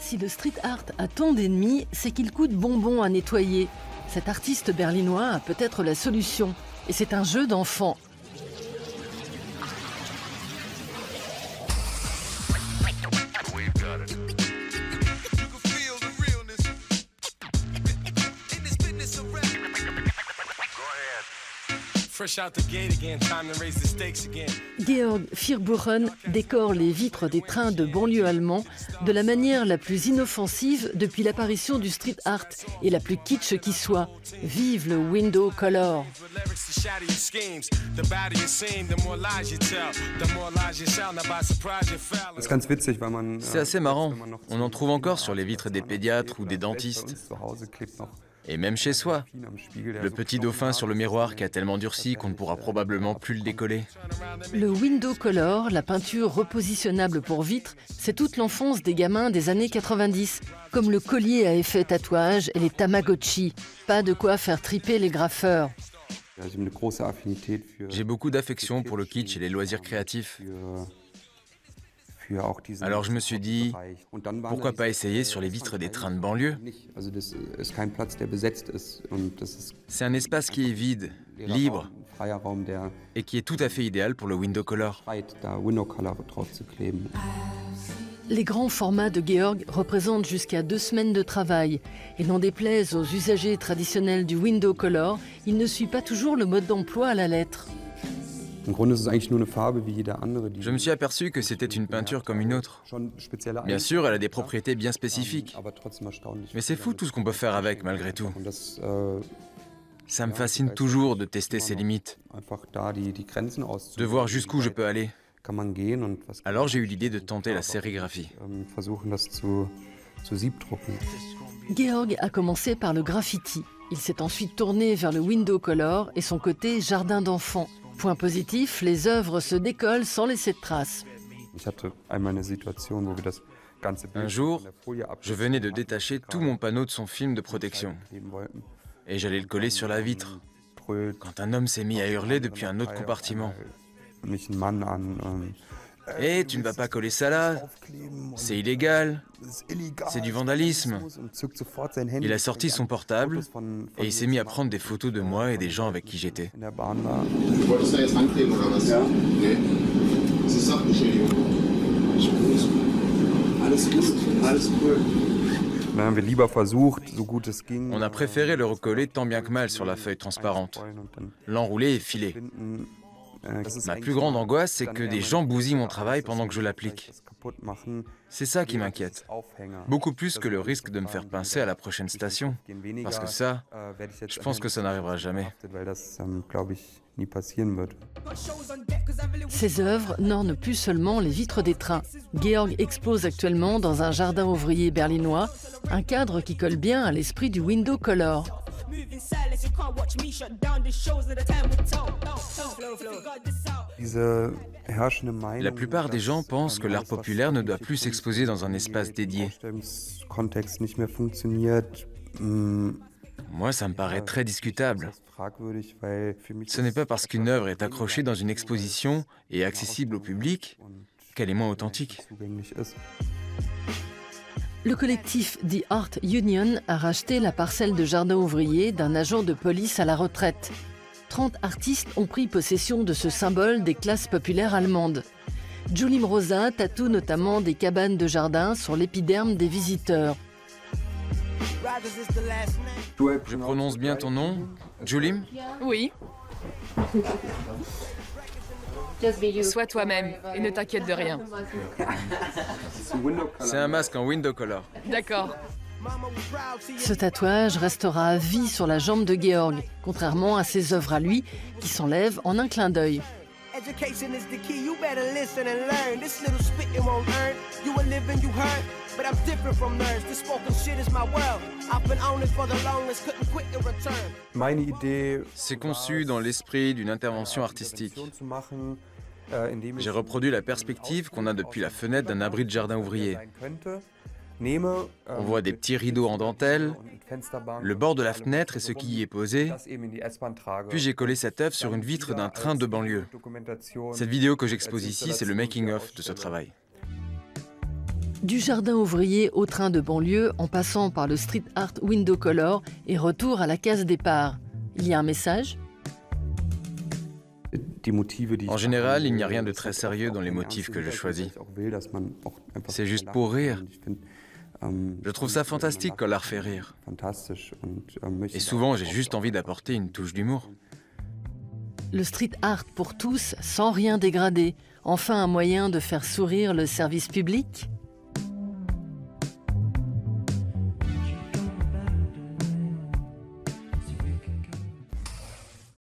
Si le street art a tant d'ennemis, c'est qu'il coûte bonbon à nettoyer. Cet artiste berlinois a peut-être la solution. Et c'est un jeu d'enfant. Georg Firburen décore les vitres des trains de banlieue allemands de la manière la plus inoffensive depuis l'apparition du street art et la plus kitsch qui soit. Vive le window color! C'est assez marrant. On en trouve encore sur les vitres des pédiatres ou des dentistes. Et même chez soi, le petit dauphin sur le miroir qui a tellement durci qu'on ne pourra probablement plus le décoller. Le window color, la peinture repositionnable pour vitres, c'est toute l'enfance des gamins des années 90, comme le collier à effet tatouage et les Tamagotchi. Pas de quoi faire triper les graffeurs. J'ai beaucoup d'affection pour le kitsch et les loisirs créatifs. Alors je me suis dit, pourquoi pas essayer sur les vitres des trains de banlieue? C'est un espace qui est vide, libre, et qui est tout à fait idéal pour le window color. Les grands formats de Georg représentent jusqu'à 2 semaines de travail. Et n'en déplaise aux usagers traditionnels du window color, il ne suit pas toujours le mode d'emploi à la lettre. Je me suis aperçu que c'était une peinture comme une autre. Bien sûr, elle a des propriétés bien spécifiques. Mais c'est fou tout ce qu'on peut faire avec, malgré tout. Ça me fascine toujours de tester ses limites, de voir jusqu'où je peux aller. Alors j'ai eu l'idée de tenter la sérigraphie. Georg a commencé par le graffiti. Il s'est ensuite tourné vers le window color et son côté jardin d'enfants. Point positif, les œuvres se décollent sans laisser de traces. Un jour, je venais de détacher tout mon panneau de son film de protection. Et j'allais le coller sur la vitre, quand un homme s'est mis à hurler depuis un autre compartiment. « Hé, tu ne vas pas coller ça là, c'est illégal, c'est du vandalisme. » Il a sorti son portable et il s'est mis à prendre des photos de moi et des gens avec qui j'étais. On a préféré le recoller tant bien que mal sur la feuille transparente, l'enrouler et filer. Ma plus grande angoisse, c'est que des gens bousillent mon travail pendant que je l'applique. C'est ça qui m'inquiète. Beaucoup plus que le risque de me faire pincer à la prochaine station. Parce que ça, je pense que ça n'arrivera jamais. Ces œuvres n'ornent plus seulement les vitres des trains. Georg expose actuellement dans un jardin ouvrier berlinois, un cadre qui colle bien à l'esprit du window color. La plupart des gens pensent que l'art populaire ne doit plus s'exposer dans un espace dédié. Moi, ça me paraît très discutable. Ce n'est pas parce qu'une œuvre est accrochée dans une exposition et accessible au public qu'elle est moins authentique. Le collectif The Art Union a racheté la parcelle de jardin ouvrier d'un agent de police à la retraite. 30 artistes ont pris possession de ce symbole des classes populaires allemandes. Julim Rosa tatoue notamment des cabanes de jardin sur l'épiderme des visiteurs. Je prononce bien ton nom, Julim? Oui. Sois toi-même et ne t'inquiète de rien. C'est un masque en window color. D'accord. Ce tatouage restera à vie sur la jambe de Georg, contrairement à ses œuvres à lui, qui s'enlèvent en un clin d'œil. C'est conçu dans l'esprit d'une intervention artistique. J'ai reproduit la perspective qu'on a depuis la fenêtre d'un abri de jardin ouvrier. On voit des petits rideaux en dentelle, le bord de la fenêtre et ce qui y est posé. Puis j'ai collé cette œuvre sur une vitre d'un train de banlieue. Cette vidéo que j'expose ici, c'est le making-of de ce travail. Du jardin ouvrier au train de banlieue, en passant par le street art window color et retour à la case départ. Il y a un message ? En général, il n'y a rien de très sérieux dans les motifs que je choisis. C'est juste pour rire. Je trouve ça fantastique quand l'art fait rire. Et souvent, j'ai juste envie d'apporter une touche d'humour. Le street art pour tous, sans rien dégrader. Enfin un moyen de faire sourire le service public ?